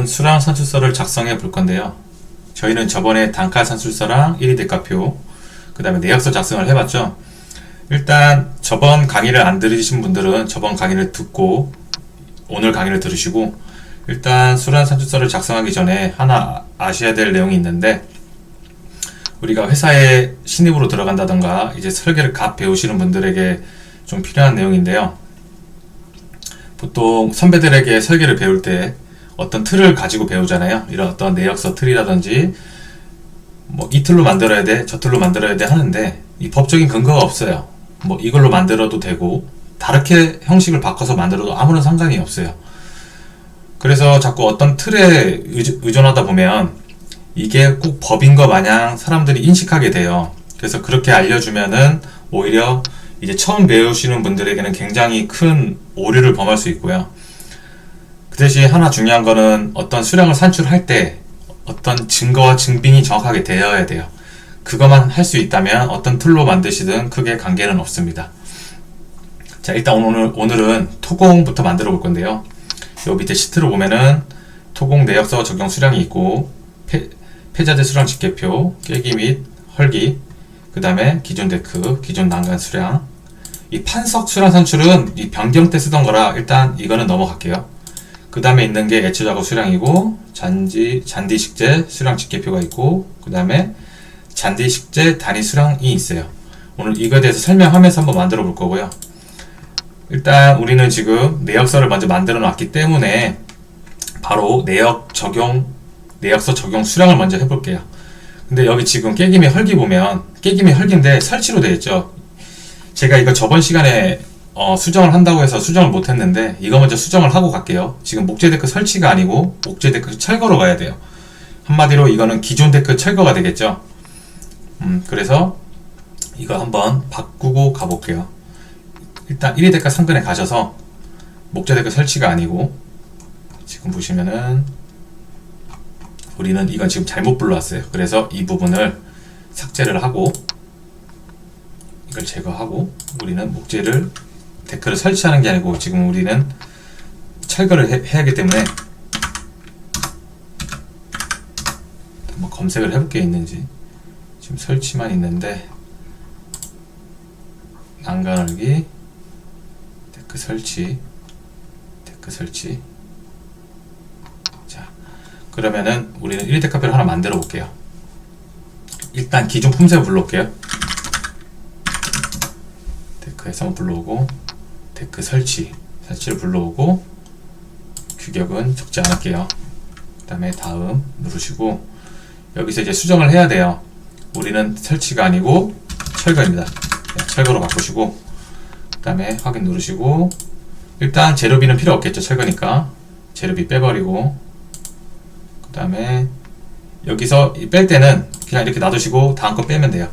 오늘은 수량 산출서를 작성해 볼 건데요. 저희는 저번에 단가 산출서랑 1위 대가표, 그 다음에 내역서 작성을 해봤죠. 일단 저번 강의를 안 들으신 분들은 저번 강의를 듣고 오늘 강의를 들으시고, 일단 수량 산출서를 작성하기 전에 하나 아셔야 될 내용이 있는데, 우리가 회사에 신입으로 들어간다던가 이제 설계를 갓 배우시는 분들에게 좀 필요한 내용인데요. 보통 선배들에게 설계를 배울 때 어떤 틀을 가지고 배우잖아요. 이런 어떤 내역서 틀이라든지 뭐 이 틀로 만들어야 돼, 저 틀로 만들어야 돼 하는데, 이 법적인 근거가 없어요. 뭐 이걸로 만들어도 되고 다르게 형식을 바꿔서 만들어도 아무런 상관이 없어요. 그래서 자꾸 어떤 틀에 의존하다 보면 이게 꼭 법인 것 마냥 사람들이 인식하게 돼요. 그래서 그렇게 알려주면은 오히려 이제 처음 배우시는 분들에게는 굉장히 큰 오류를 범할 수 있고요. 그 대신 하나 중요한 거는 어떤 수량을 산출할 때 어떤 증거와 증빙이 정확하게 되어야 돼요. 그것만 할 수 있다면 어떤 틀로 만드시든 크게 관계는 없습니다. 자, 일단 오늘은 토공부터 만들어 볼 건데요. 요 밑에 시트로 보면은 토공 내역서 적용 수량이 있고, 폐자재 수량 집계표, 깨기 및 헐기, 그 다음에 기존 데크, 기존 난간 수량. 이 판석 수량 산출은 이 변경 때 쓰던 거라 일단 이거는 넘어갈게요. 그 다음에 있는 게 애초 작업 수량이고, 잔디 식재 수량 집계표가 있고, 그 다음에 잔디 식재 단위 수량이 있어요. 오늘 이거에 대해서 설명하면서 한번 만들어 볼 거고요. 일단 우리는 지금 내역서를 먼저 만들어 놨기 때문에 바로 내역서 적용 수량을 먼저 해볼게요. 근데 여기 지금 깨기 및 헐기 보면 깨기 및 헐기인데 설치로 되어 있죠. 제가 이거 저번 시간에 수정을 한다고 해서 수정을 못 했는데 이거 먼저 수정을 하고 갈게요. 지금 목재 데크 설치가 아니고 목재 데크 철거로 가야 돼요. 한마디로 이거는 기존 데크 철거가 되겠죠. 그래서 이거 한번 바꾸고 가볼게요. 일단 1위 데크 상근에 가셔서 목재 데크 설치가 아니고, 지금 보시면은 우리는 이건 지금 잘못 불러왔어요. 그래서 이 부분을 삭제를 하고 이걸 제거하고, 우리는 목재를 데크를 설치하는 게 아니고 지금 우리는 철거를 해야 하기 때문에 한번 검색을 해볼 게 있는지. 지금 설치만 있는데 난간 헐기, 데크 설치. 자, 그러면은 우리는 1위 데크표를 하나 만들어 볼게요. 일단 기존 품새를 불러올게요. 데크에서 한번 불러오고, 데크 설치를 불러오고, 규격은 적지 않을게요. 그 다음에 다음 누르시고, 여기서 이제 수정을 해야 돼요. 우리는 설치가 아니고 철거입니다. 네, 철거로 바꾸시고, 그 다음에 확인 누르시고, 일단 재료비는 필요 없겠죠. 철거니까 재료비 빼버리고, 그 다음에 여기서 뺄 때는 그냥 이렇게 놔두시고 다음 거 빼면 돼요.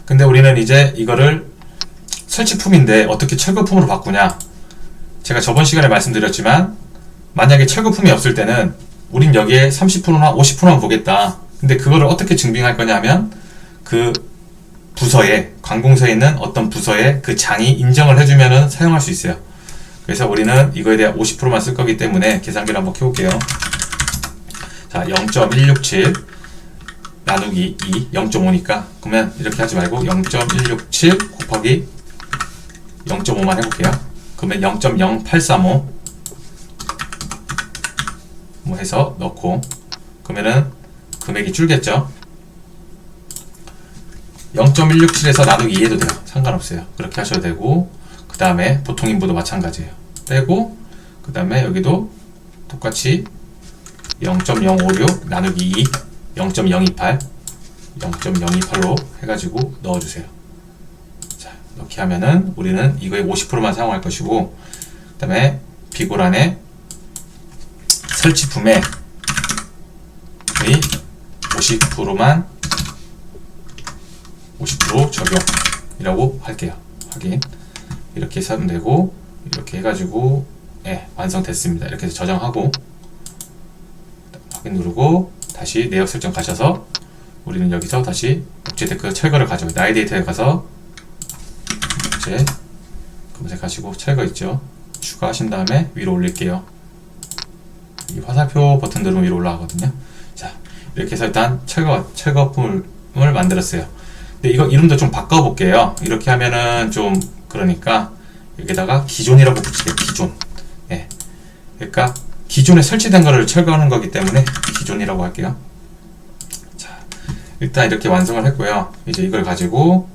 근데 우리는 이제 이거를 설치품인데 어떻게 철거품으로 바꾸냐. 제가 저번 시간에 말씀드렸지만, 만약에 철거품이 없을 때는 우린 여기에 30%나 50%만 보겠다. 근데 그거를 어떻게 증빙할 거냐 하면, 그 부서에, 관공서에 있는 어떤 부서에 그 장이 인정을 해주면은 사용할 수 있어요. 그래서 우리는 이거에 대한 50%만 쓸 거기 때문에 계산기를 한번 켜볼게요. 자, 0.167 나누기 2, 0.5니까 그러면 이렇게 하지 말고 0.167 곱하기 0.5만 해볼게요. 그러면 0.0835 뭐 해서 넣고, 그러면은 금액이 줄겠죠. 0.167에서 나누기 2 해도 돼요. 상관없어요. 그렇게 하셔도 되고, 그 다음에 보통 인부도 마찬가지예요. 빼고, 그 다음에 여기도 똑같이 0.056 나누기 2, 0.028로 해가지고 넣어주세요. 자, 이렇게 하면은 우리는 이거의 50%만 사용할 것이고, 그 다음에 비고란에 설치품의 50%만 50% 적용이라고 할게요. 확인. 이렇게 해서 하면 되고, 이렇게 해가지고 완성됐습니다. 이렇게 해서 저장하고 확인 누르고 다시 내역 설정 가셔서, 우리는 여기서 다시 목재 데크 철거를 가져요. 나이 데이터에 가서 목재 검색하시고 철거 있죠. 추가하신 다음에 위로 올릴게요. 이 화살표 버튼 누르면 위로 올라가거든요. 자, 이렇게 해서 일단 철거품을 만들었어요. 근데 이거 이름도 좀 바꿔볼게요. 이렇게 하면은 좀 그러니까 여기다가 기존이라고 붙이게요. 기존. 예. 그러니까 기존에 설치된 거를 철거하는 거기 때문에 기존이라고 할게요. 자, 일단 이렇게 완성을 했고요. 이제 이걸 가지고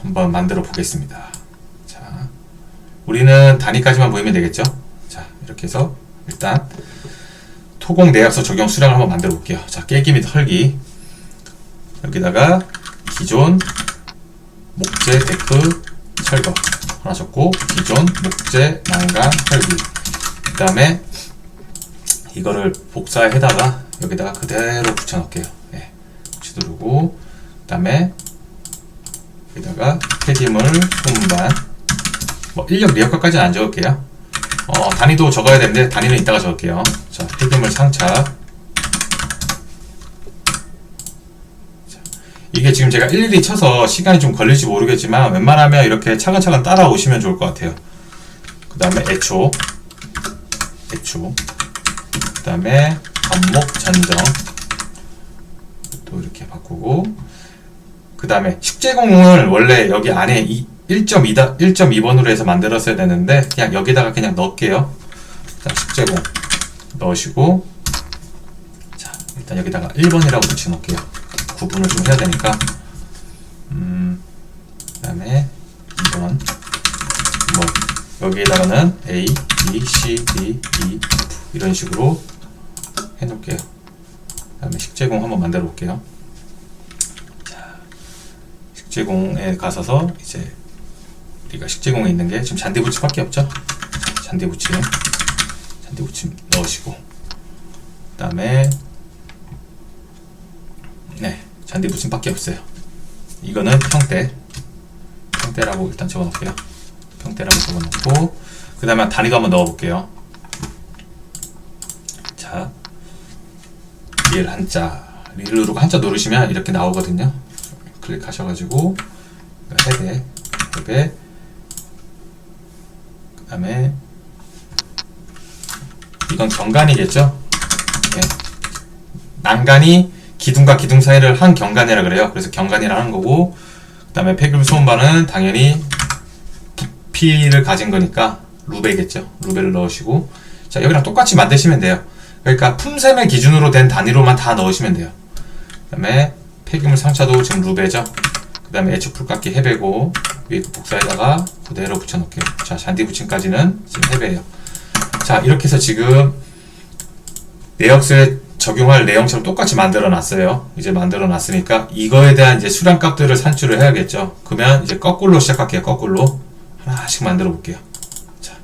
한번 만들어 보겠습니다. 자, 우리는 단위까지만 보이면 되겠죠? 자, 이렇게 해서 일단 토공 내역서 적용 수량을 한번 만들어 볼게요. 자, 깨기 및 헐기. 여기다가 기존 목재 데크 철거 하나 적고, 기존 목재 난간 헐기. 그 다음에 이거를 복사해다가 여기다가 그대로 붙여 넣을게요. 네, 붙여 누르고, 그 다음에 여기다가 폐기물 소음반, 뭐 인력 리어카까지는 안 적을게요. 단위도 적어야 되는데 단위는 이따가 적을게요. 자, 폐기물 상차. 이게 지금 제가 일일이 쳐서 시간이 좀 걸릴지 모르겠지만 웬만하면 이렇게 차근차근 따라오시면 좋을 것 같아요. 그 다음에 애초, 그 다음에 반목 전정 또 이렇게 바꾸고, 그 다음에 식재공을 원래 여기 안에 1.2번으로 해서 만들었어야 되는데 그냥 여기다가 그냥 넣을게요. 자, 식재공 넣으시고, 자, 일단 여기다가 1번이라고 붙여 놓을게요. 구분을 좀 해야 되니까. 그 다음에 2번, 뭐 여기에다가는 A, B, C, D, E, F 이런 식으로 해 놓을게요. 그 다음에 식재공 한번 만들어 볼게요. 자, 식재공에 가서서 이제 우리가 식재공에 있는 게 지금 잔디붙임밖에 없죠. 잔디붙임 넣으시고, 그 다음에 네, 잔디붙임밖에 없어요. 이거는 평대라고 일단 적어놓을게요. 평대라고 적어놓고, 그 다음에 단위도 한번 넣어볼게요. 자, 릴 한자, 릴 누르고 한자 누르시면 이렇게 나오거든요. 클릭하셔가지고 해배, 그 다음에 이건 경관이겠죠. 네. 난간이 기둥과 기둥 사이를 한 경관이라 그래요. 그래서 경관이라 하는 거고, 그 다음에 폐기물 소음반은 당연히 부피를 가진 거니까 루베겠죠. 루베를 넣으시고, 자, 여기랑 똑같이 만드시면 돼요. 그러니까 품셈의 기준으로 된 단위로만 다 넣으시면 돼요. 그 다음에 폐기물 상차도 지금 루베죠. 그 다음에 애초 풀깎기 해배고, 위에 그 복사에다가 그대로 붙여놓을게요. 자, 잔디 붙임까지는 지금 해배예요. 자, 이렇게 해서 지금 내역서에 적용할 내용처럼 똑같이 만들어 놨어요. 이제 만들어 놨으니까 이거에 대한 이제 수량 값들을 산출을 해야겠죠. 그러면 이제 거꾸로 시작할게요. 거꾸로 하나씩 만들어 볼게요. 자,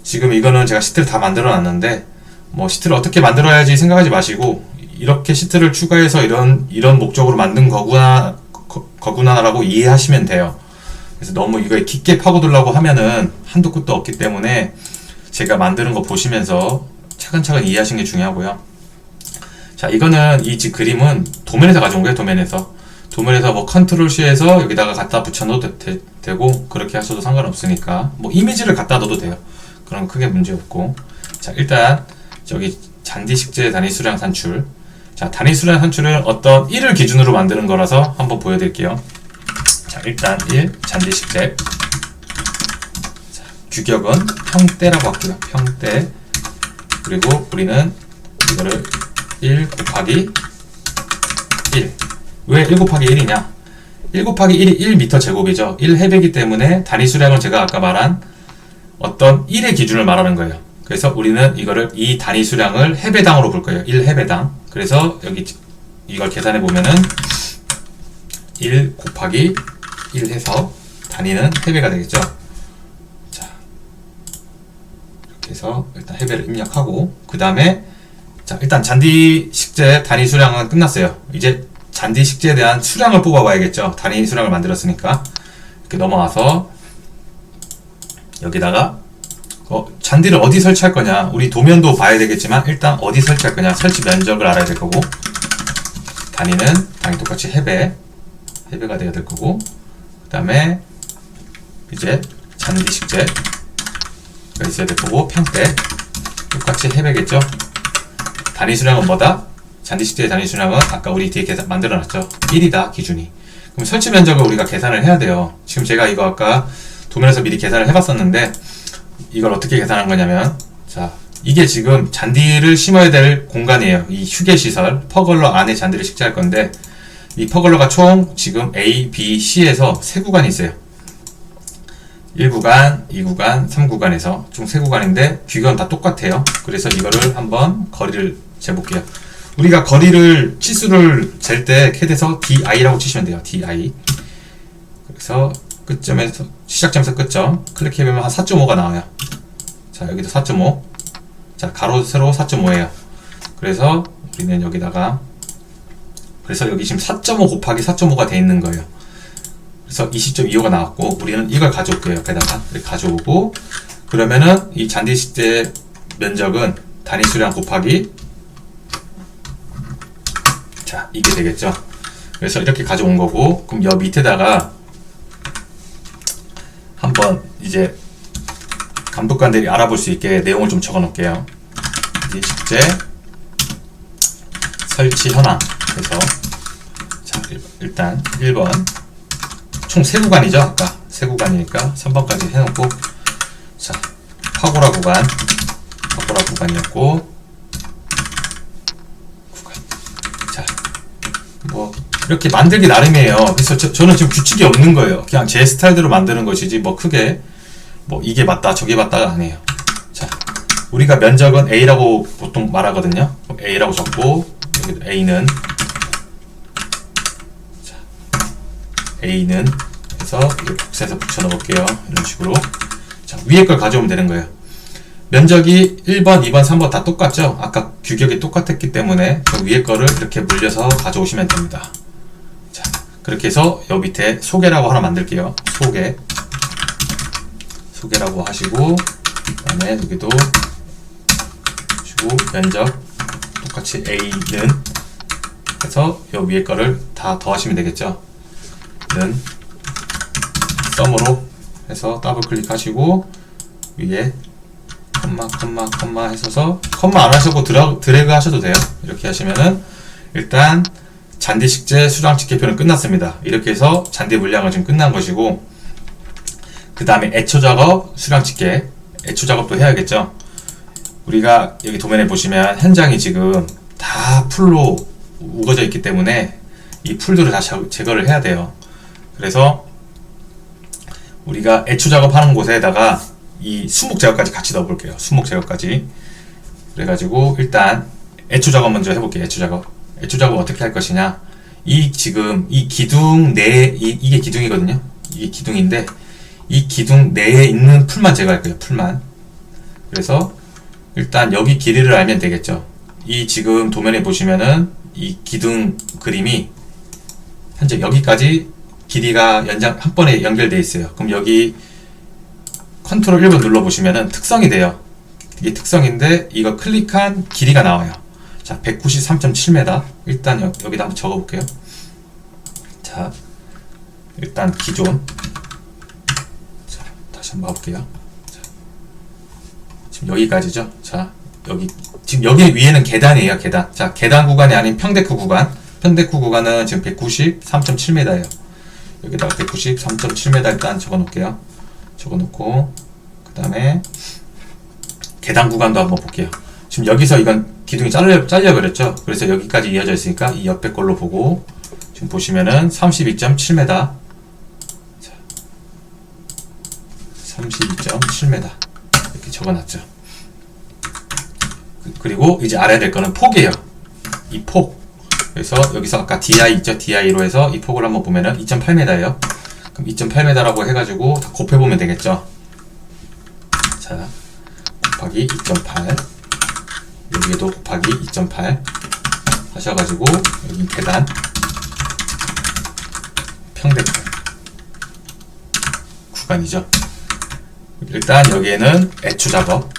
지금 이거는 제가 시트를 다 만들어 놨는데, 뭐 시트를 어떻게 만들어야지 생각하지 마시고, 이렇게 시트를 추가해서 이런 목적으로 만든 거구나라고 이해하시면 돼요. 그래서 너무 이거에 깊게 파고들려고 하면은 한도 끝도 없기 때문에 제가 만드는 거 보시면서 차근차근 이해하시는 게 중요하고요. 자, 이거는 이 그림은 도면에서 가져온 거예요. 도면에서 뭐 컨트롤 C에서 여기다가 갖다 붙여 넣어도 되고, 그렇게 하셔도 상관없으니까 뭐 이미지를 갖다 넣어도 돼요. 그럼 크게 문제 없고. 자, 일단 저기 잔디 식재 단위 수량 산출. 자, 단위 수량 산출은 어떤 1을 기준으로 만드는 거라서 한번 보여드릴게요. 자, 일단 1 잔디 식재. 자, 규격은 평대라고 할게요. 평대. 그리고 우리는 이거를 1 곱하기 1. 왜 1 곱하기 1이냐? 1 곱하기 1이 1m 제곱이죠. 1해배기 때문에 단위 수량을 제가 아까 말한 어떤 1의 기준을 말하는 거예요. 그래서 우리는 이 단위 수량을 해배당으로 볼 거예요. 1해배당. 그래서 여기 이걸 계산해 보면은 1 곱하기 1 해서 단위는 해배가 되겠죠. 자, 이렇게 해서 일단 해배를 입력하고, 그 다음에 자, 일단 잔디 식재 단위 수량은 끝났어요. 이제 잔디 식재에 대한 수량을 뽑아봐야겠죠. 단위 수량을 만들었으니까. 이렇게 넘어와서 여기다가 잔디를 어디 설치할 거냐, 우리 도면도 봐야 되겠지만 일단 어디 설치할 거냐, 설치 면적을 알아야 될 거고, 단위는 당연히 똑같이 해배가 되어야 될 거고, 그 다음에 이제 잔디 식재가 있어야 될 거고, 평대. 똑같이 해배겠죠. 단위 수량은 뭐다? 잔디 식재의 단위 수량은 아까 우리 뒤에 계산 만들어놨죠. 1이다 기준이. 그럼 설치 면적을 우리가 계산을 해야 돼요. 지금 제가 이거 아까 도면에서 미리 계산을 해봤었는데 이걸 어떻게 계산한 거냐면, 자, 이게 지금 잔디를 심어야 될 공간이에요. 이 휴게시설 퍼글러 안에 잔디를 식재할 건데, 이 퍼글러가 총 지금 A, B, C에서 3구간이 있어요. 1구간, 2구간, 3구간에서 총 3구간인데 규격은 다 똑같아요. 그래서 이거를 한번 거리를 재볼게요. 우리가 거리를 치수를 잴 때 CAD에서 DI라고 치시면 돼요. DI. 그래서 끝점에서 시작점에서 끝점 클릭해보면 한 4.5가 나와요. 자, 여기도 4.5. 자, 가로 세로 4.5예요. 그래서 우리는 여기다가, 그래서 여기 지금 4.5 곱하기 4.5가 돼 있는 거예요. 그래서 20.25가 나왔고, 우리는 이걸 가져올게요. 옆에다가 이렇게 가져오고, 그러면은 이 잔디 식재 면적은 단위 수량 곱하기, 자, 이게 되겠죠. 그래서 이렇게 가져온 거고, 그럼 여 밑에다가 한번 이제 감독관들이 알아볼 수 있게 내용을 좀 적어 놓을게요. 식재 설치 현황 해서, 자, 일단 1번 총 3구간이죠. 아까 3구간이니까 3번까지 해놓고, 자, 파고라 구간이었고, 자, 뭐 이렇게 만들기 나름이에요. 그래서 저는 지금 규칙이 없는 거예요. 그냥 제 스타일대로 만드는 것이지 뭐 크게 뭐 이게 맞다 저게 맞다가 아니에요. 자, 우리가 면적은 A라고 보통 말하거든요. A라고 적고, 여기 A는, 자, A는 해서 복사해서 붙여 넣을게요. 이런 식으로. 자, 위에 걸 가져오면 되는 거예요. 면적이 1번, 2번, 3번 다 똑같죠? 아까 규격이 똑같았기 때문에 그 위에 거를 이렇게 물려서 가져오시면 됩니다. 자, 그렇게 해서 여기 밑에 소개라고 하나 만들게요. 소개라고 하시고, 그 다음에 여기도 주고, 면적 똑같이 A는 해서 요 위에 거를 다 더하시면 되겠죠. 는 썸으로 해서 더블 클릭하시고, 위에 컴마 해서서, 컴마 안 하시고 드래그 하셔도 돼요. 이렇게 하시면은 일단 잔디 식재 수량 집계표는 끝났습니다. 이렇게 해서 잔디 물량은 지금 끝난 것이고, 그 다음에 애초 작업, 수량 집계, 애초 작업도 해야겠죠. 우리가 여기 도면에 보시면 현장이 지금 다 풀로 우거져 있기 때문에 이 풀들을 다 제거를 해야 돼요. 그래서 우리가 애초 작업하는 곳에다가 이 수목 제거까지 같이 넣어 볼게요. 수목 제거까지. 그래가지고 일단 애초 작업 먼저 해볼게요. 애초 작업 어떻게 할 것이냐, 이 지금 이 기둥 내에 이게 기둥이거든요. 이게 기둥인데 이 기둥 내에 있는 풀만 제거할 거예요. 풀만. 그래서 일단 여기 길이를 알면 되겠죠. 이 지금 도면에 보시면은 이 기둥 그림이 현재 여기까지 길이가 연장 한 번에 연결되어 있어요. 그럼 여기 컨트롤 1번 눌러보시면은 특성이 돼요. 이게 특성인데 이거 클릭한 길이가 나와요. 자, 193.7m. 일단 여기다 한번 적어볼게요. 자, 일단 기존. 자, 다시 한번 봐볼게요. 자, 지금 여기까지죠. 자, 지금 여기 위에는 계단이에요. 계단. 자, 계단 구간이 아닌 평데크 구간. 평데크 구간은 지금 193.7m예요. 여기다가 193.7m 일단 적어놓을게요. 적어놓고, 그 다음에 계단 구간도 한번 볼게요. 지금 여기서 이건 기둥이 잘려버렸죠. 그래서 여기까지 이어져 있으니까 이 옆에 걸로 보고, 지금 보시면은 32.7m, 32.7m 이렇게 적어놨죠. 그리고 이제 알아야 될 거는 폭이에요. 이 폭. 그래서 여기서 아까 DI 있죠? DI로 해서 이 폭을 한번 보면은 2.8m예요. 그럼 2.8m라고 해가지고 다 곱해보면 되겠죠. 자, 곱하기 2.8, 여기에도 곱하기 2.8 하셔가지고 여기 계단 평데크 구간이죠. 일단 여기에는 애초 작업,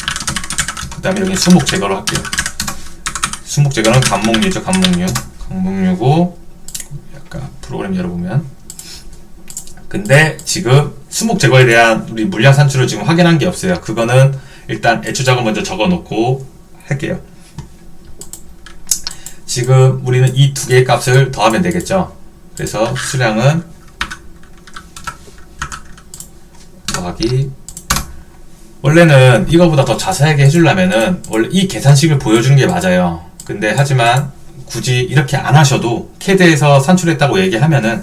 그 다음에 여기 수목 제거를 할게요. 수목 제거는 감목류죠. 감목류고, 약간 프로그램 열어보면, 근데 지금 수목 제거에 대한 우리 물량 산출을 지금 확인한 게 없어요. 그거는 일단 애초작업 먼저 적어 놓고 할게요. 지금 우리는 이 두 개의 값을 더하면 되겠죠. 그래서 수량은 더하기, 원래는 이거보다 더 자세하게 해주려면은 원래 이 계산식을 보여주는 게 맞아요. 근데 하지만 굳이 이렇게 안 하셔도 CAD에서 산출했다고 얘기하면은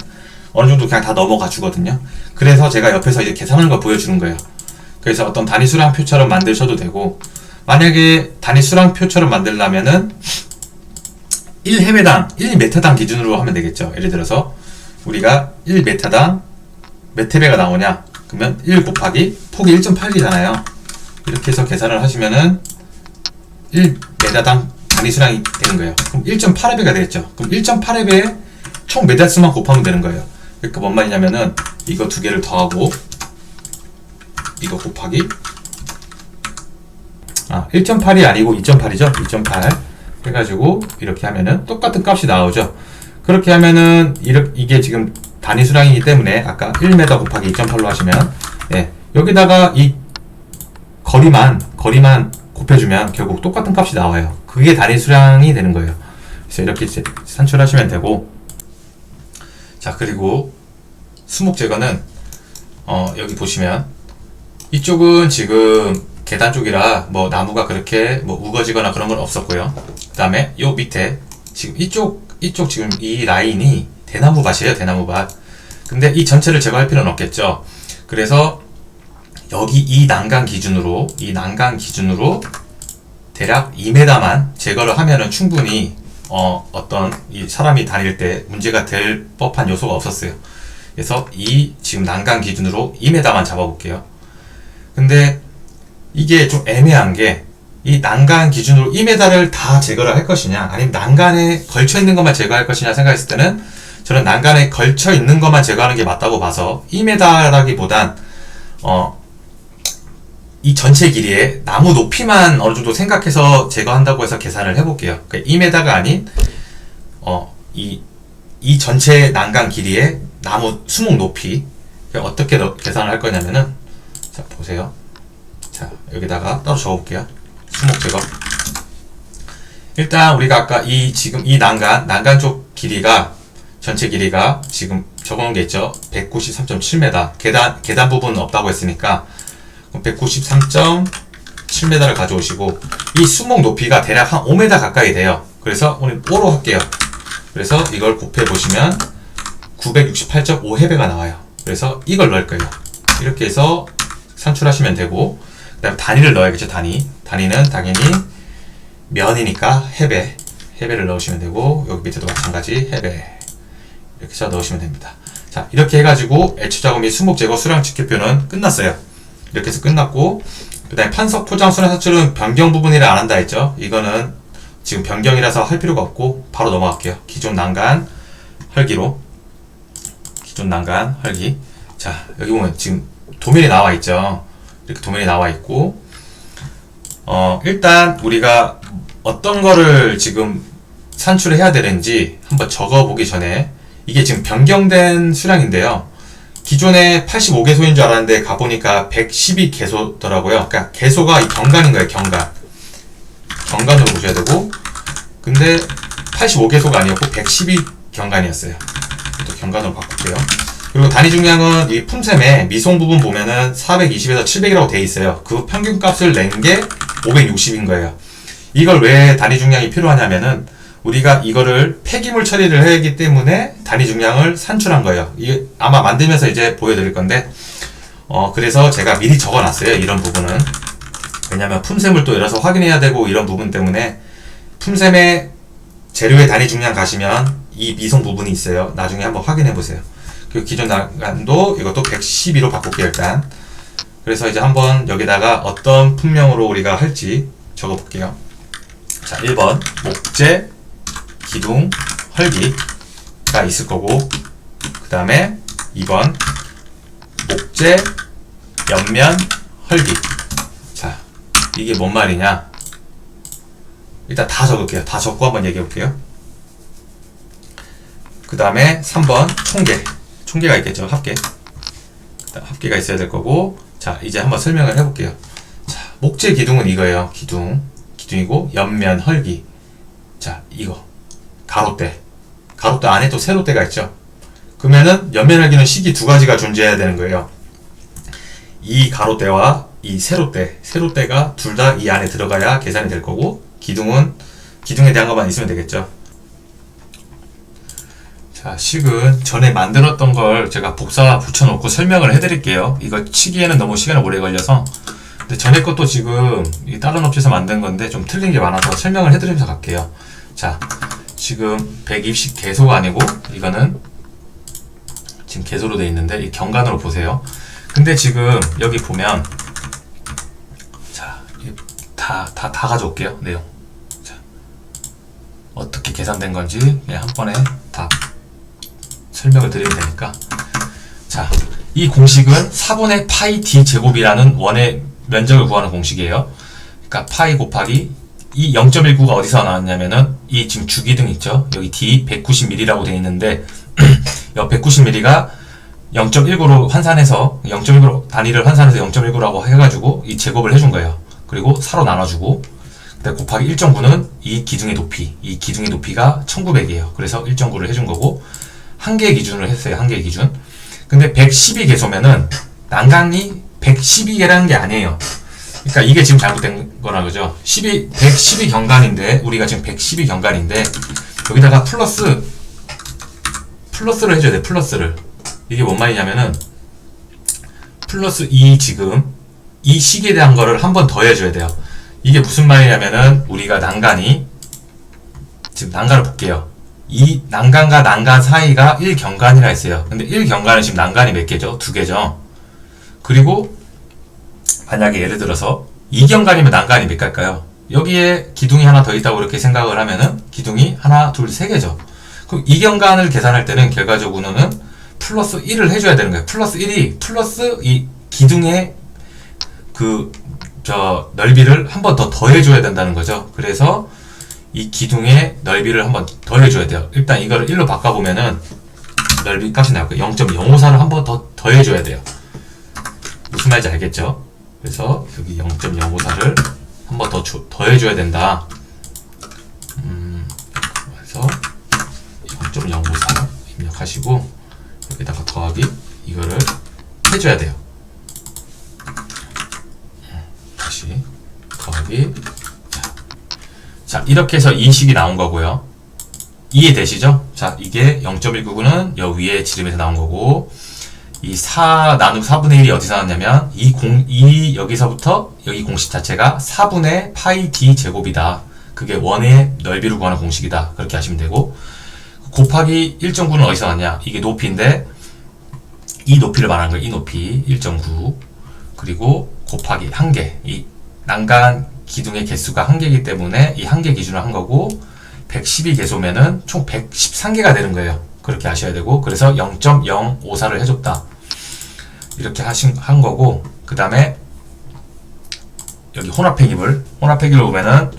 어느 정도 그냥 다 넘어가 주거든요. 그래서 제가 옆에서 이제 계산하는 걸 보여주는 거예요. 그래서 어떤 단위 수량표처럼 만드셔도 되고, 만약에 단위 수량표처럼 만들려면은 1해배당, 1m당 기준으로 하면 되겠죠. 예를 들어서 우리가 1m당 몇 회배가 나오냐? 그러면 1 곱하기 폭이 1.8이잖아요. 이렇게 해서 계산을 하시면은 1m당 단위 수량이 되는 거예요. 그럼 1.8회배가 되겠죠. 그럼 1.8회배에 총 메다 수만 곱하면 되는 거예요. 그러니까 뭔 말이냐면은 이거 두 개를 더하고 이거 곱하기 1.8이 아니고 2.8이죠. 2.8 해가지고 이렇게 하면은 똑같은 값이 나오죠. 그렇게 하면은 이게 지금 단위 수량이기 때문에 아까 1m 곱하기 2.8로 하시면, 예, 여기다가 이 거리만 곱해주면 결국 똑같은 값이 나와요. 그게 단위 수량이 되는 거예요. 그래서 이렇게 이제 산출하시면 되고, 자, 그리고 수목 제거는 여기 보시면 이쪽은 지금 계단 쪽이라 뭐 나무가 그렇게 뭐 우거지거나 그런 건 없었고요. 그 다음에 요 밑에 지금 이쪽 지금 이 라인이 대나무밭이에요. 대나무밭. 근데 이 전체를 제거할 필요는 없겠죠. 그래서 여기 이 난간 기준으로 대략 2m만 제거를 하면은 충분히 어떤 이 사람이 다닐 때 문제가 될 법한 요소가 없었어요. 그래서 이 지금 난간 기준으로 2m만 잡아볼게요. 근데 이게 좀 애매한 게, 이 난간 기준으로 2m를 다 제거를 할 것이냐, 아니면 난간에 걸쳐 있는 것만 제거할 것이냐 생각했을 때는 저는 난간에 걸쳐 있는 것만 제거하는 게 맞다고 봐서 2m라기보단 이 전체 길이에 나무 높이만 어느 정도 생각해서 제거한다고 해서 계산을 해볼게요. 그러니까 2m가 아닌 이 전체 난간 길이에 나무 수목 높이, 어떻게 계산을 할 거냐면은, 자 보세요. 자, 여기다가 따로 적어볼게요. 수목 제거. 일단 우리가 아까 지금 이 난간 쪽 길이가, 전체 길이가 지금 적어놓은 게 있죠. 193.7m. 계단 부분은 없다고 했으니까 193.7m를 가져오시고, 이 수목 높이가 대략 한 5m 가까이 돼요. 그래서 오늘 5로 할게요. 그래서 이걸 곱해보시면 968.5해배가 나와요. 그래서 이걸 넣을 거예요. 이렇게 해서 산출하시면 되고, 그 다음에 단위를 넣어야겠죠. 단위는 당연히 면이니까 해배를 넣으시면 되고, 여기 밑에도 마찬가지 해배 이렇게 해서 넣으시면 됩니다. 자, 이렇게 해가지고 애초작업 및 수목 제거 수량 지표표는 끝났어요. 이렇게 해서 끝났고, 그 다음에 판석 포장 수량 산출은 변경 부분이라 안 한다 했죠. 이거는 지금 변경이라서 할 필요가 없고 바로 넘어갈게요. 기존 난간 헐기. 자, 여기 보면 지금 도면이 나와 있죠. 이렇게 도면이 나와 있고, 일단 우리가 어떤 거를 지금 산출을 해야 되는지 한번 적어보기 전에, 이게 지금 변경된 수량인데요. 기존에 85개소인 줄 알았는데 가보니까 112개소더라고요. 그러니까 개소가 이 경간인 거예요. 경간으로 보셔야 되고, 근데 85개소가 아니었고 112경간이었어요. 또 경간으로 바꿀게요. 그리고 단위 중량은 이 품셈에 미송 부분 보면은 420에서 700이라고 돼 있어요. 그 평균 값을 낸 게 560인 거예요. 이걸 왜 단위 중량이 필요하냐면은, 우리가 이거를 폐기물 처리를 해야 하기 때문에 단위 중량을 산출한 거예요. 이게 아마 만들면서 이제 보여드릴 건데, 그래서 제가 미리 적어놨어요. 이런 부분은. 왜냐면 품셈을 또 열어서 확인해야 되고, 이런 부분 때문에 품셈에 재료의 단위 중량 가시면 이 미송 부분이 있어요. 나중에 한번 확인해 보세요. 그 기존 난간도 이것도 112로 바꿀게요. 일단. 그래서 이제 한번 여기다가 어떤 품명으로 우리가 할지 적어볼게요. 자, 1번 목재, 기둥, 헐기가 있을 거고, 그 다음에 2번 목재, 옆면, 헐기. 자, 이게 뭔 말이냐? 일단 다 적을게요. 다 적고 한번 얘기해 볼게요. 그 다음에 3번 총계가 있겠죠. 합계. 합계가 있어야 될 거고, 자, 이제 한번 설명을 해 볼게요. 자, 목재 기둥은 이거예요. 기둥이고 옆면 헐기. 자, 이거 가로대 안에 또 세로대가 있죠. 그러면은 옆면 헐기는 식이 두 가지가 존재해야 되는 거예요. 이 가로대와 이 세로대가 둘 다 이 안에 들어가야 계산이 될 거고, 기둥에 대한 것만 있으면 되겠죠. 자, 식은 전에 만들었던 걸 제가 복사 붙여놓고 설명을 해드릴게요. 이거 치기에는 너무 시간이 오래 걸려서. 근데 전에 것도 지금 다른 업체에서 만든 건데 좀 틀린 게 많아서 설명을 해드리면서 갈게요. 자, 지금 120 개소가 아니고 이거는 지금 개소로 되어 있는데 이 경관으로 보세요. 근데 지금 여기 보면, 자, 다 가져올게요. 내용. 자, 어떻게 계산된 건지 그냥 한 번에 다 설명을 드리면 되니까. 자, 이 공식은 4분의 파이 d 제곱이라는 원의 면적을 구하는 공식이에요. 그러니까 파이 곱하기 이 0.19가 어디서 나왔냐면은 이 지금 주기둥 있죠? 여기 d 190mm라고 되어 있는데 이 190mm가 0.19로 환산해서 0.19로 단위를 환산해서 0.19라고 해가지고 이 제곱을 해준 거예요. 그리고 4로 나눠주고, 그다음에 곱하기 1.9는 이 기둥의 높이가 1900이에요. 그래서 1.9를 해준 거고, 한 개의 기준으로 했어요. 한 개의 기준. 근데 112개소면은 난간이 112개라는 게 아니에요. 그러니까 이게 지금 잘못된 거라 그죠. 112 경관인데, 우리가 지금 112 경관인데 여기다가 플러스를 해줘야 돼. 플러스를. 이게 뭔 말이냐면은 플러스 지금 이 식에 대한 거를 한 번 더 해줘야 돼요. 이게 무슨 말이냐면은 우리가 지금 난간을 볼게요. 이 난간과 난간 사이가 1경관이라 했어요. 근데 1경관은 지금 난간이 몇 개죠? 2개죠. 그리고 만약에 예를 들어서 2경관이면 난간이 몇 개일까요? 여기에 기둥이 하나 더 있다고 이렇게 생각을 하면은 기둥이 하나, 둘, 3개죠. 그럼 2경관을 계산할 때는 결과적으로는 플러스 1을 해줘야 되는 거예요. 플러스 1이 플러스 이 기둥의 넓이를 한 번 더 더해줘야 된다는 거죠. 그래서 이 기둥의 넓이를 한 번 더해줘야 돼요. 일단 이거를 1로 바꿔보면은 넓이 값이 나올 거예요. 0.054를 한 번 더 더해줘야 돼요. 무슨 말인지 알겠죠? 그래서 여기 0.054를 한 번 더 더해줘야 된다. 그래서 0.054 입력하시고 여기다가 더하기 이거를 해줘야 돼요. 다시 더하기. 자, 이렇게 해서 이 식이 나온 거고요. 이해되시죠? 자, 이게 0.199는 여 위에 지름에서 나온 거고, 이 4 나누기 4분의 1이 어디서 나왔냐면 여기서부터 여기 공식 자체가 4분의 파이 d 제곱이다. 그게 원의 넓이를 구하는 공식이다. 그렇게 하시면 되고, 곱하기 1.9는 어디서 나왔냐? 이게 높이인데 이 높이를 말하는 거예요. 이 높이 1.9, 그리고 곱하기 1개. 이 난간 기둥의 개수가 1개이기 때문에 이 1개 기준으로 한 거고, 112개소면은 총 113개가 되는 거예요. 그렇게 하셔야 되고, 그래서 0.054를 해줬다. 이렇게 한 거고, 그 다음에 여기 혼합폐기물 보면은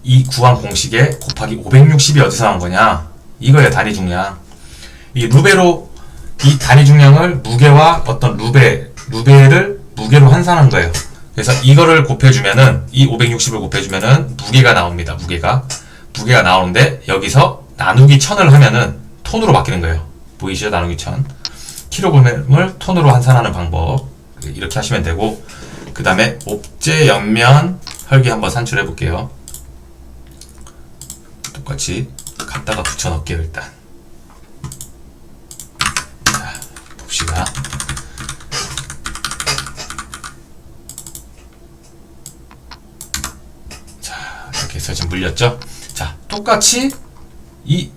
이 구한 공식에 곱하기 560이 어디서 나온 거냐? 이거예요. 단위 중량. 이 루베로 이 단위 중량을 무게와 어떤 루베를 무게로 환산한 거예요. 그래서 이거를 곱해주면은 이 560을 곱해주면은 무게가 나옵니다. 무게가 나오는데 여기서 나누기 1000을 하면은 톤으로 바뀌는 거예요. 보이시죠? 나누기 1000. 킬로그램을 톤으로 환산하는 방법. 이렇게 하시면 되고, 그 다음에 목재 옆면 혈기 한번 산출해 볼게요. 똑같이 갖다가 붙여 넣을게요. 일단 자, 봅시다. 자, 이렇게 해서 지금 물렸죠? 자, 똑같이 이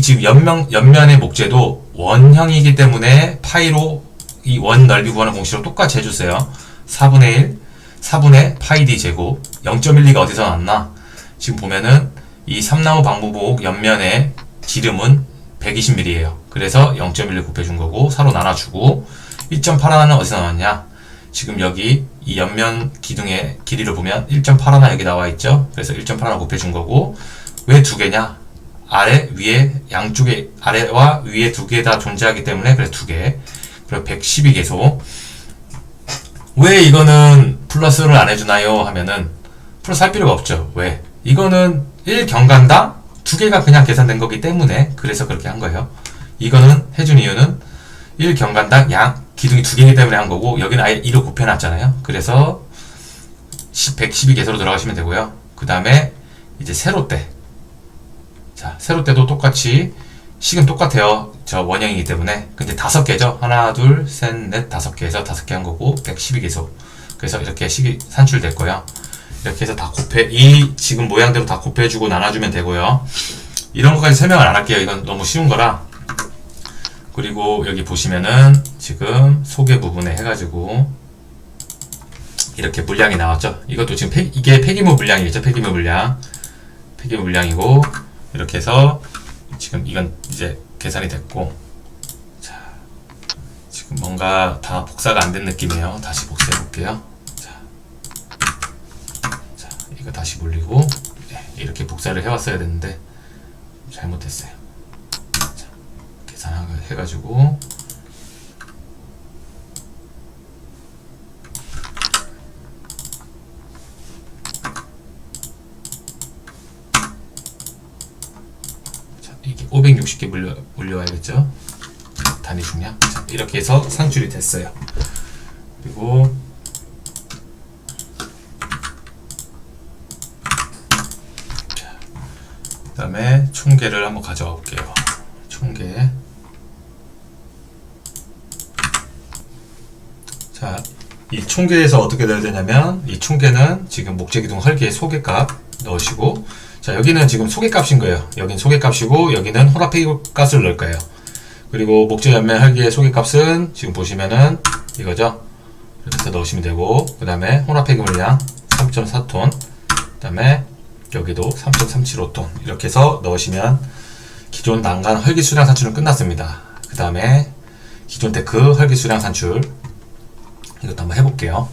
지금 옆면의 목재도 원형이기 때문에 파이로 이 원 넓이 구하는 공식으로 똑같이 해주세요. 4분의 파이 d 제곱. 0.12가 어디서 나왔나? 지금 보면은 이 삼나무 방부복 옆면의 지름은 120mm예요. 그래서 0.1을 곱해준 거고, 4로 나눠주고, 1.8하나는 어디서 나왔냐? 지금 여기 이 옆면 기둥의 길이를 보면 1.8하나 여기 나와 있죠? 그래서 1.8하나 곱해준 거고, 왜 두 개냐? 위에, 양쪽에, 아래와 위에 두 개 다 존재하기 때문에, 그래서 두 개. 그리고 112개소. 왜 이거는 플러스를 안 해주나요? 하면은 플러스 할 필요가 없죠. 왜? 이거는 1경간당 2개가 그냥 계산된 거기 때문에 그래서 그렇게 한 거예요. 이거는 해준 이유는 1경간당 기둥이 2개이기 때문에 한 거고, 여기는 아예 2로 곱해놨잖아요. 그래서 112개소로 들어가시면 되고요. 그 다음에 이제 세로대. 자, 세로대도 똑같이 식은 똑같아요. 저 원형이기 때문에. 근데 5개죠. 하나, 둘, 셋, 넷, 5개에서 5개 한 거고 112개소. 그래서 이렇게 식이 산출됐고요. 이렇게 해서 다 이 지금 모양대로 다 곱해주고 나눠주면 되고요. 이런 것까지 설명을 안 할게요. 이건 너무 쉬운 거라. 그리고 여기 보시면은 지금 소개 부분에 해가지고 이렇게 물량이 나왔죠. 이것도 지금 이게 폐기물 물량이겠죠. 폐기물 물량이고, 이렇게 해서 지금 이건 이제 계산이 됐고, 자, 지금 뭔가 다 복사가 안 된 느낌이에요. 다시 복사해 볼게요. 자, 이거 다시 몰리고, 네, 이렇게 복사를 해왔어야 되는데 잘못했어요. 자, 계산해가지고 이게 560개 물려와야겠죠. 단위 중량. 자, 이렇게 해서 산출이 됐어요. 그리고 그 다음에 총계를 한번 가져와 볼게요. 총계. 자, 이 총계에서 어떻게 넣어야 되냐면, 이 총계는 지금 목재기둥 헐기의 소개값 넣으시고, 자, 여기는 지금 소개값인 거예요. 여긴 소개값이고, 여기는 혼합폐기값을 넣을 거예요. 그리고 목재 연면 헐기의 소개값은 지금 보시면은 이거죠. 이렇게 해서 넣으시면 되고, 그 다음에 혼합폐기 물량 3.4톤, 그 다음에 여기도 3.375톤 이렇게 해서 넣으시면 기존 난간 헐기 수량 산출은 끝났습니다. 그 다음에 기존 데크 헐기 수량 산출, 이것도 한번 해볼게요.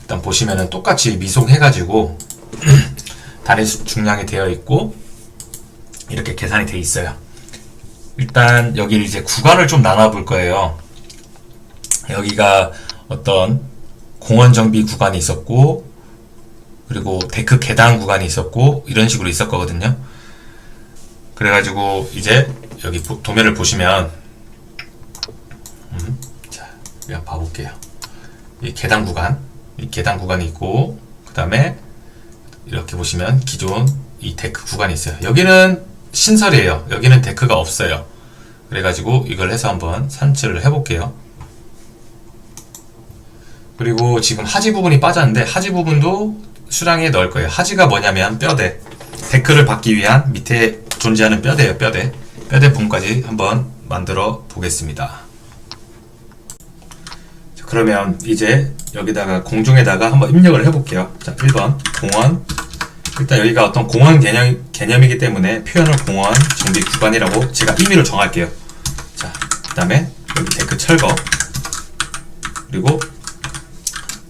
일단 보시면은 똑같이 미송해가지고 단위 중량이 되어 있고 이렇게 계산이 되어 있어요. 일단 여기 이제 구간을 좀 나눠 볼 거예요. 여기가 어떤 공원 정비 구간이 있었고, 그리고 데크 계단 구간이 있었고, 이런 식으로 있었거든요. 그래가지고 이제 여기 도면을 보시면 자, 그냥 봐볼게요. 이 계단 구간이 있고, 그 다음에 이렇게 보시면 기존 이 데크 구간이 있어요. 여기는 신설이에요. 여기는 데크가 없어요. 그래가지고 이걸 해서 한번 산출을 해볼게요. 그리고 지금 하지 부분이 빠졌는데 하지 부분도 수량에 넣을 거예요. 하지가 뭐냐면 뼈대. 데크를 받기 위한 밑에 존재하는 뼈대예요. 뼈대 부분까지 한번 만들어 보겠습니다. 자, 그러면 이제 여기다가 공중에다가 한번 입력을 해볼게요. 자, 1번 공원. 일단 여기가 어떤 공원 개념이기 때문에 표현을 공원 정비 구간이라고 제가 임의로 정할게요. 자, 그 다음에 여기 데크 철거, 그리고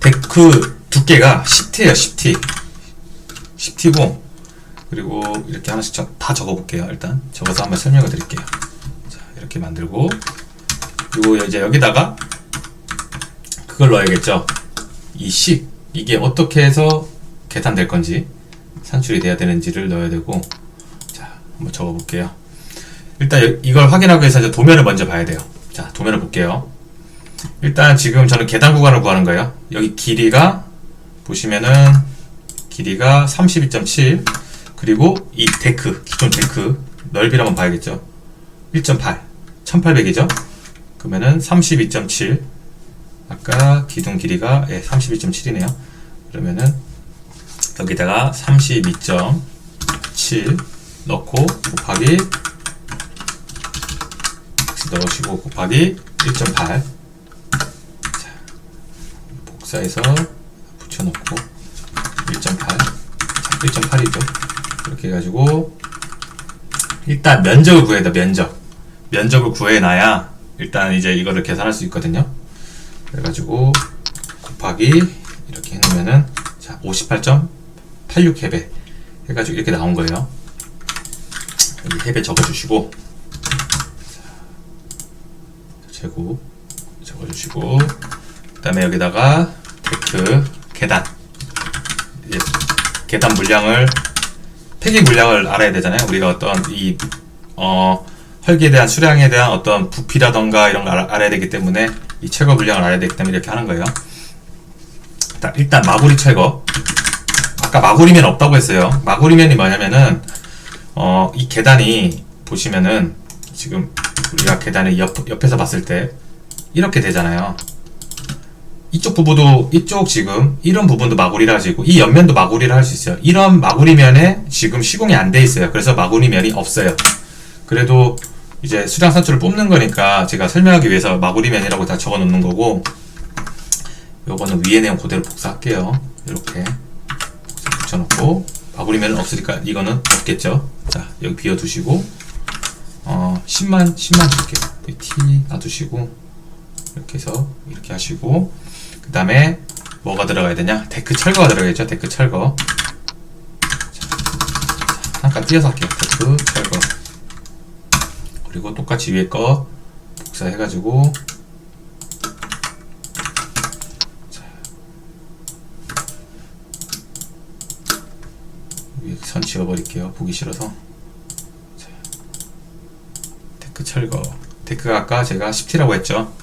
데크 두께가 10T예요. 10T봉. 그리고 이렇게 하나씩 다 적어볼게요. 일단 적어서 한번 설명을 드릴게요. 자, 이렇게 만들고, 그리고 이제 여기다가 그걸 넣어야겠죠. 이게 어떻게 해서 계산될 건지, 산출이 돼야 되는지를 넣어야 되고, 자, 한번 적어볼게요. 일단 이걸 확인하기 위해서 이제 도면을 먼저 봐야 돼요. 자, 도면을 볼게요. 일단 지금 저는 계단 구간을 구하는 거예요. 여기 길이가 보시면은 길이가 32.7, 그리고 이 데크, 기존 데크 넓이를 한번 봐야겠죠. 1.8, 1800이죠. 그러면은 32.7, 아까 기둥 길이가 32.7이네요. 그러면은 여기다가 32.7 넣고 곱하기 넣으시고 곱하기 1.8, 복사해서 붙여놓고 1.8, 1.8이죠. 이렇게 해가지고 일단 면적을 구해야 돼. 면적을 구해놔야 일단 이제 이거를 계산할 수 있거든요. 그래가지고 곱하기 이렇게 해놓으면은 자, 58.86 해가지고 이렇게 나온 거예요. 여기 해배 적어주시고, 제곱 적어주시고, 그 다음에 여기다가 데크 계단, 이제 계단 물량을, 폐기 물량을 알아야 되잖아요. 우리가 어떤 헐기에 대한 수량에 대한 어떤 부피라던가 이런 걸 알아야 되기 때문에 이 철거 물량을 알아야 되기 때문에 이렇게 하는 거예요. 일단 마구리 철거. 아까 마구리면 없다고 했어요. 마구리면이 뭐냐면은 이 계단이 보시면은 지금 우리가 계단을 옆에서 봤을 때 이렇게 되잖아요. 이쪽 부분도, 이쪽 지금 이런 부분도 마구리라 가지고 이 옆면도 마구리를 할 수 있어요. 이런 마구리면에 지금 시공이 안 돼 있어요. 그래서 마구리면이 없어요. 그래도 이제 수량 산출을 뽑는 거니까 제가 설명하기 위해서 마구리면이라고 다 적어 놓는 거고, 요거는 위에 내용 그대로 복사할게요. 이렇게 붙여놓고, 마구리면은 없으니까 이거는 없겠죠. 자, 여기 비워두시고 10만 줄게요. T 놔두시고, 이렇게 해서 이렇게 하시고, 그 다음에 뭐가 들어가야 되냐? 데크 철거가 들어가겠죠. 데크 철거. 자, 잠깐 띄어서 할게요. 데크 철거. 그리고 똑같이 위에 거 복사해가지고, 자, 위에 선 지워버릴게요. 보기 싫어서. 자, 데크 철거. 데크가 아까 제가 10T라고 했죠.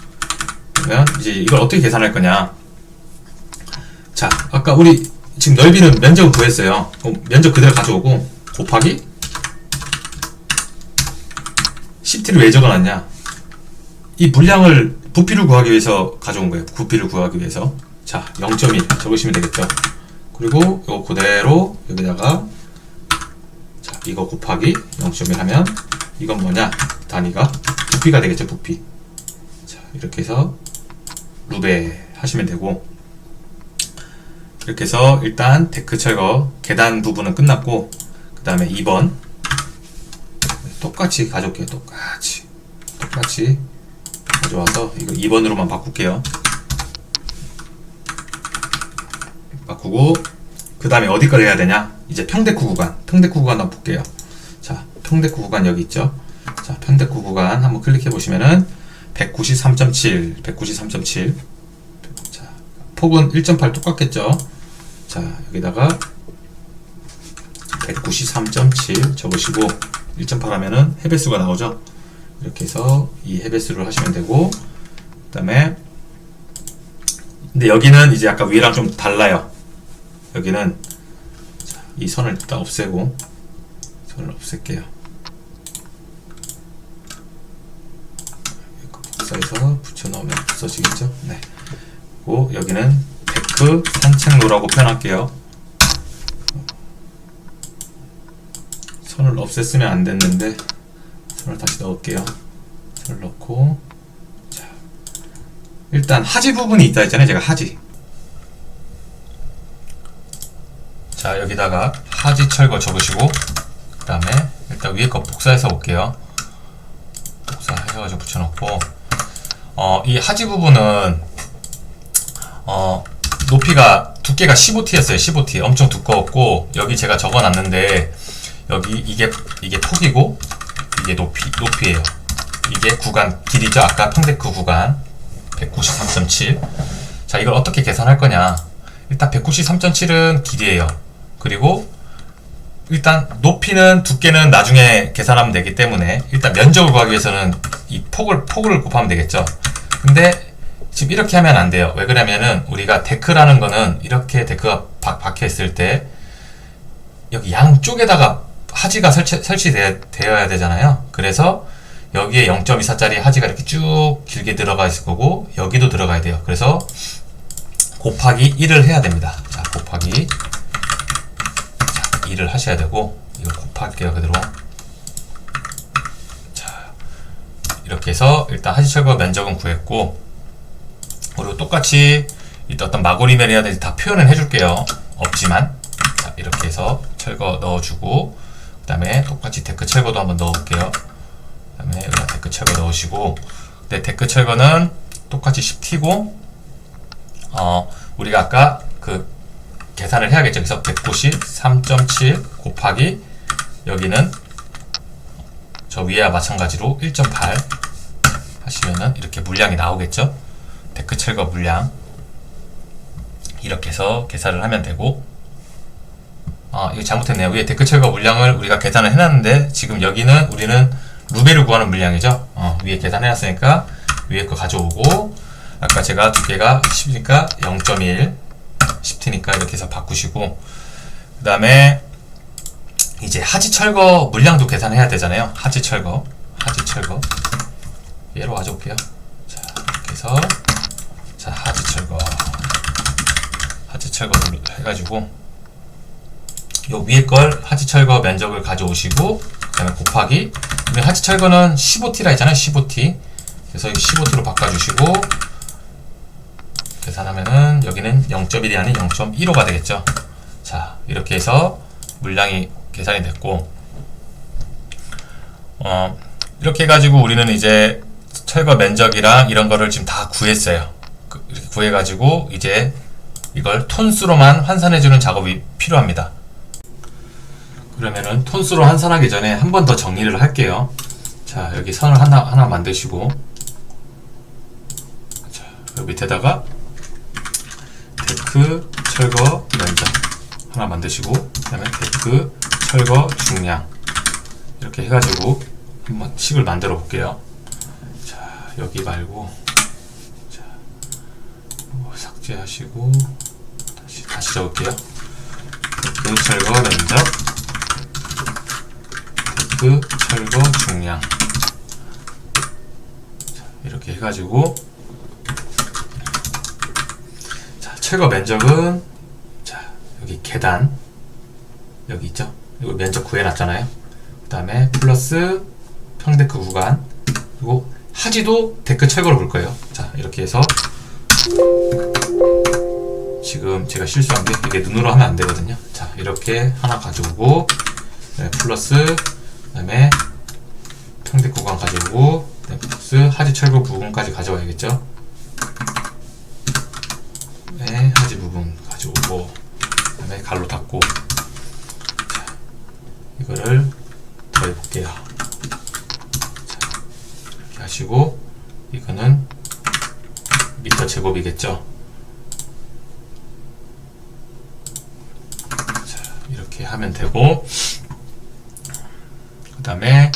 그러면 이제 이걸 어떻게 계산할 거냐. 자, 아까 우리 지금 넓이는 면적을 구했어요. 면적 그대로 가져오고 곱하기 10T를 왜 적어놨냐. 이 물량을, 부피를 구하기 위해서 가져온 거예요. 부피를 구하기 위해서. 자, 0.1 적으시면 되겠죠. 그리고 이거 그대로 여기다가, 자, 이거 곱하기 0.1 하면 이건 뭐냐, 단위가 부피가 되겠죠. 부피. 자, 이렇게 해서 루베 하시면 되고, 이렇게 해서 일단 데크 철거 계단 부분은 끝났고, 그 다음에 2번 똑같이 가져올게요. 똑같이 가져와서 이거 2번으로만 바꿀게요. 바꾸고, 그 다음에 어디 걸 해야 되냐. 이제 평데크 구간 한번 볼게요. 자, 평데크 구간 여기 있죠. 자, 평데크 구간 한번 클릭해 보시면은 193.7 자, 폭은 1.8 똑같겠죠. 자, 여기다가 193.7 적으시고 1.8 하면은 해배수가 나오죠. 이렇게 해서 이 해배수를 하시면 되고, 그 다음에 근데 여기는 이제 아까 위랑 좀 달라요. 여기는, 자, 이 선을 일단 없애고, 선을 없앨게요. 복사해서 붙여넣으면 없어지겠죠. 네. 그리고 여기는 데크 산책로라고 표현할게요. 선을 없앴으면 안 됐는데 선을 다시 넣을게요. 선을 넣고, 자, 일단 하지 부분이 있다 했잖아요. 제가 하지. 자, 여기다가 하지 철거 적으시고, 그 다음에 일단 위에 거 복사해서 볼게요. 복사해가지고 붙여놓고, 이 하지 부분은 높이가, 두께가 15T였어요. 15T. 엄청 두꺼웠고, 여기 제가 적어놨는데, 여기 이게 폭이고, 이게 높이에요. 이게 구간 길이죠. 아까 평데크 구간 193.7. 자, 이걸 어떻게 계산할 거냐. 일단 193.7은 길이에요. 그리고 일단 높이는, 두께는 나중에 계산하면 되기 때문에 일단 면적을 구하기 위해서는 이 폭을 곱하면 되겠죠. 근데 지금 이렇게 하면 안 돼요. 왜 그러냐면은 우리가 데크라는 거는 이렇게 데크가 박혀 있을 때 여기 양쪽에다가 하지가 설치되어야 되잖아요. 그래서 여기에 0.24짜리 하지가 이렇게 쭉 길게 들어가 있을 거고, 여기도 들어가야 돼요. 그래서 곱하기 1을 해야 됩니다. 자, 곱하기, 자, 1을 하셔야 되고, 이거 곱할게요. 그대로. 자, 이렇게 해서 일단 하지 철거 면적은 구했고, 그리고 똑같이 일단 어떤 마구리면이라든지 다 표현을 해줄게요. 없지만. 자, 이렇게 해서 철거 넣어주고, 그 다음에 똑같이 데크 철거도 한번 넣어볼게요. 그 다음에 여기다 데크 철거 넣으시고, 근데 데크 철거는 똑같이 10T고, 우리가 아까 그 계산을 해야겠죠. 그래서 193.7 곱하기, 여기는 저 위에와 마찬가지로 1.8 하시면은 이렇게 물량이 나오겠죠. 데크 철거 물량 이렇게 해서 계산을 하면 되고, 이거 잘못했네요. 위에 데크 철거 물량을 우리가 계산을 해놨는데 지금 여기는 우리는 루베를 구하는 물량이죠. 위에 계산해놨으니까 위에 거 가져오고, 아까 제가 두께가 10이니까 0.1 10T니까 이렇게 해서 바꾸시고, 그 다음에 이제 하지 철거 물량도 계산해야 되잖아요. 하지 철거 얘로 가져올게요. 자, 이렇게 해서 자, 하지 철거 해가지고 요 위에 걸 하지 철거 면적을 가져오시고, 그 다음에 곱하기, 우리 하지 철거는 15T라 했잖아요. 15T. 그래서 15T로 바꿔주시고 계산하면은 여기는 0.1이 아닌 0.15가 되겠죠. 자, 이렇게 해서 물량이 계산이 됐고, 이렇게 해가지고 우리는 이제 철거 면적이랑 이런 거를 지금 다 구했어요. 이렇게 구해가지고 이제 이걸 톤수로만 환산해주는 작업이 필요합니다. 그러면은 톤수로 환산하기 전에 한 번 더 정리를 할게요. 자, 여기 선을 하나 만드시고, 자, 여기 밑에다가 데크 철거 면적 하나 만드시고, 그 다음에 데크 철거 중량 이렇게 해가지고 한번 식을 만들어 볼게요. 자, 여기 말고, 자, 삭제하시고 다시 적을게요. 데크 철거 면적, 데크 철거 중량. 자, 이렇게 해가지고, 자, 철거 면적은, 자, 여기 계단 여기 있죠? 이거 면적 구해놨잖아요. 그 다음에 플러스 평데크 구간, 그리고 하지도 데크 철거로 볼 거예요. 자, 이렇게 해서 지금 제가 실수한 게 이게 눈으로 하면 안 되거든요. 자, 이렇게 하나 가져오고, 네, 플러스, 그 다음에 평데크 구간 가져오고, 네, 플러스 하지 철거 부분까지 가져와야겠죠. 네, 하지 부분 가져오고, 그 다음에 갈로 닫고. 이거를 더해볼게요. 자, 이렇게 하시고, 이거는 미터 제곱이겠죠. 자, 이렇게 하면 되고, 그 다음에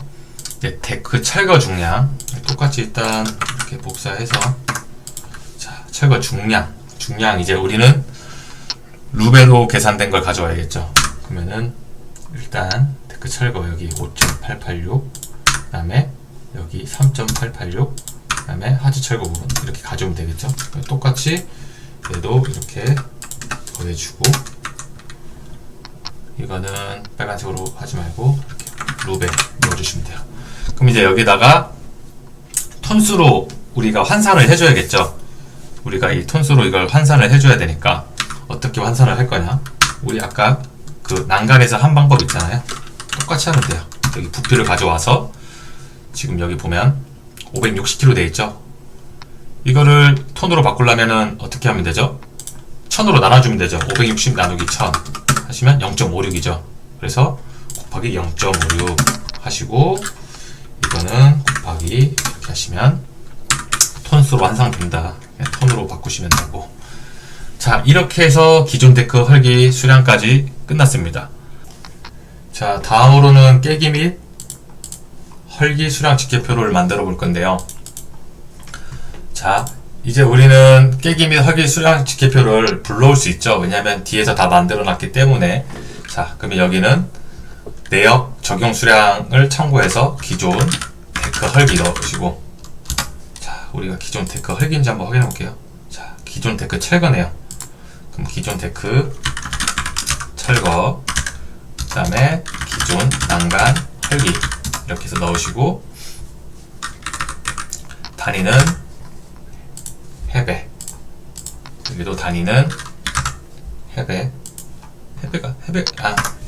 이제 데크 철거 중량 똑같이 일단 이렇게 복사해서, 자, 철거 중량 이제 우리는 루베로 계산된 걸 가져와야겠죠. 그러면은 일단 데크 철거 여기 5.886, 그 다음에 여기 3.886, 그 다음에 하지 철거 부분 이렇게 가져오면 되겠죠. 똑같이 얘도 이렇게 더해주고, 이거는 빨간색으로 하지 말고 이렇게 루베 넣어주시면 돼요. 그럼 이제 여기다가 톤수로 우리가 환산을 해줘야겠죠. 우리가 이 톤수로 이걸 환산을 해줘야 되니까 어떻게 환산을 할 거냐, 우리 아까 그 난간에서 한 방법 있잖아요. 똑같이 하면 돼요. 여기 부피를 가져와서 지금 여기 보면 560kg 돼 있죠. 이거를 톤으로 바꾸려면은 어떻게 하면 되죠? 1000으로 나눠주면 되죠. 560 나누기 1000 하시면 0.56이죠. 그래서 곱하기 0.56 하시고, 이거는 곱하기 이렇게 하시면 톤수로 완성된다. 톤으로 바꾸시면 되고. 자, 이렇게 해서 기존 데크 헐기 수량까지 끝났습니다. 자, 다음으로는 깨기 및 헐기 수량 직계표를 만들어 볼 건데요. 자, 이제 우리는 깨기 및 헐기 수량 직계표를 불러올 수 있죠. 왜냐하면 뒤에서 다 만들어 놨기 때문에. 자, 그러면 여기는 내역 적용 수량을 참고해서 기존 데크 헐기 넣으시고, 자, 우리가 기존 데크 헐기인지 한번 확인해 볼게요. 자, 기존 데크 철거네요. 그럼 기존 데크 철거, 그 다음에 기존 난간 헐기 이렇게 해서 넣으시고, 단위는 해배, 여기도 단위는 해배,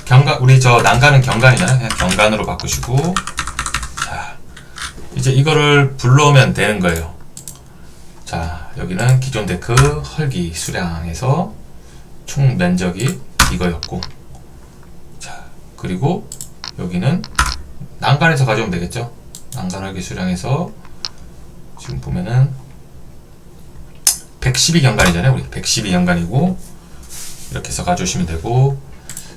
경간, 우리 저 난간은 경간이잖아요. 그냥 경간으로 바꾸시고, 자, 이제 이거를 불러오면 되는 거예요. 자, 여기는 기존 데크 헐기 수량에서 총 면적이 이거였고, 자, 그리고 여기는 난간에서 가져오면 되겠죠. 난간 헐기 수량에서 지금 보면은 112경관이잖아요. 우리 112경관이고 이렇게 해서 가져오시면 되고,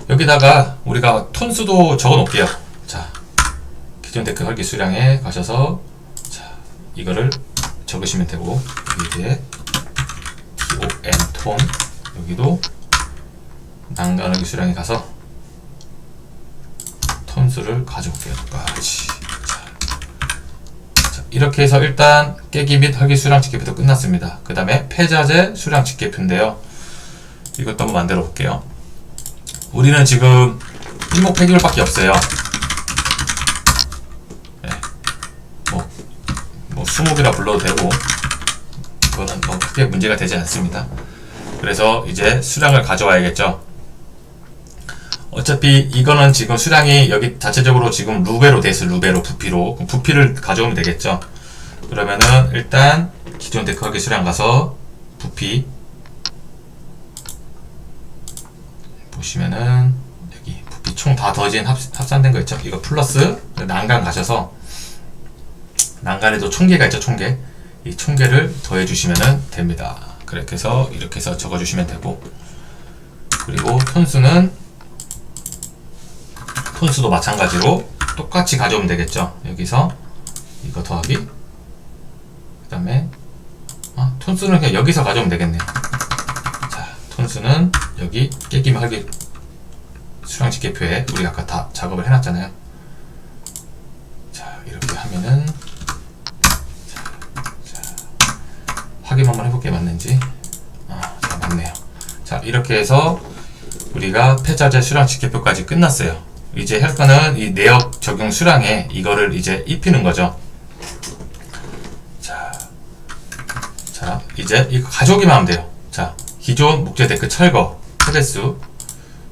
여기다가 우리가 톤수도 적어 놓을게요. 자, 기존 데크 헐기 수량에 가셔서 자, 이거를 적으시면 되고, 여기에 TON 톤, 여기도 난간 헐기 수량에 가서 톤수를 가져올게요. 똑같이. 자, 이렇게 해서 일단 깨기 및 헐기 수량 집계표도 끝났습니다. 그 다음에 폐자재 수량 집계표인데요. 이것도 한번 만들어 볼게요. 우리는 지금 일목 폐기물밖에 없어요. 네. 뭐 수목이라 불러도 되고, 그거는 뭐 크게 문제가 되지 않습니다. 그래서 이제 수량을 가져와야겠죠. 어차피 이거는 지금 수량이 여기 자체적으로 지금 루베로 돼 있어요. 루베로, 부피로. 부피를 가져오면 되겠죠. 그러면은 일단 기존 데크 헐기 수량 가서 부피 보시면은 여기 부피 총 다 더해진 합산된 거 있죠. 이거 플러스 난간 가셔서 난간에도 총계가 있죠. 총계. 이 총계를 더해 주시면 됩니다. 그렇게 해서 이렇게 해서 적어 주시면 되고, 그리고 톤수도 마찬가지로 똑같이 가져오면 되겠죠. 여기서 이거 더하기, 그 다음에 톤수는 그냥 여기서 가져오면 되겠네요. 자, 톤수는 여기 깨기면 헐기 수량 집계표에 우리가 아까 다 작업을 해놨잖아요. 자, 이렇게 하면은 자, 확인 한번 해볼게. 맞는지. 자, 맞네요. 자, 이렇게 해서 우리가 폐자재 수량 집계표까지 끝났어요. 이제 할 거는 이 내역 적용 수량에 이거를 이제 입히는 거죠. 자, 이제 이거 가져오기만 하면 돼요. 자, 기존 목재 데크 철거 세대수,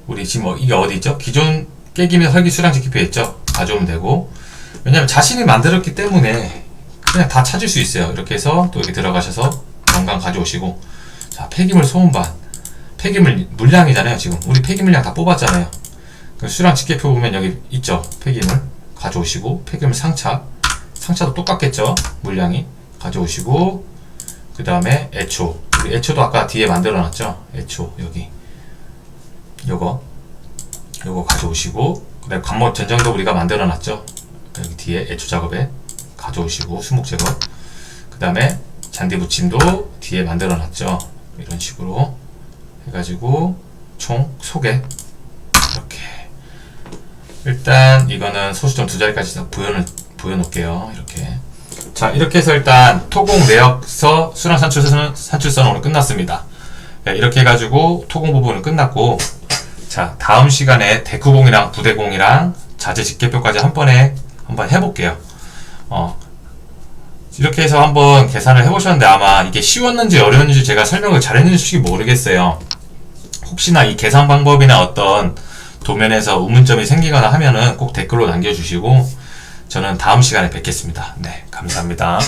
우리 지금 이게 어디 있죠? 기존 깨기 및 헐기 수량 집계표에 있죠? 가져오면 되고, 왜냐면 자신이 만들었기 때문에 그냥 다 찾을 수 있어요. 이렇게 해서 또 여기 들어가셔서 연관 가져오시고, 자, 폐기물 소음반, 폐기물 물량이잖아요. 지금 우리 폐기물량 다 뽑았잖아요. 그 수량 집계표 보면 여기 있죠? 폐기물 가져오시고, 폐기물 상차도 똑같겠죠? 물량이 가져오시고, 그 다음에 애초, 우리 애초도 아까 뒤에 만들어 놨죠? 애초 여기 요거 가져오시고, 그 다음에 관모 전장도 우리가 만들어 놨죠? 여기 뒤에 애초 작업에 가져오시고, 수목 제거, 그 다음에 잔디 붙임도 뒤에 만들어 놨죠? 이런 식으로 해가지고 총 소개, 이렇게 일단 이거는 소수점 2자리까지 보여 놓을게요. 이렇게. 자, 이렇게 해서 일단 토공 내역서 수량 산출선은 오늘 끝났습니다. 네, 이렇게 해가지고 토공 부분은 끝났고, 자, 다음 시간에 데크공이랑 부대공이랑 자재 집계표까지 한번 해볼게요. 이렇게 해서 한번 계산을 해보셨는데 아마 이게 쉬웠는지 어려웠는지 제가 설명을 잘했는지 모르겠어요. 혹시나 이 계산 방법이나 어떤 도면에서 의문점이 생기거나 하면은 꼭 댓글로 남겨주시고, 저는 다음 시간에 뵙겠습니다. 네, 감사합니다.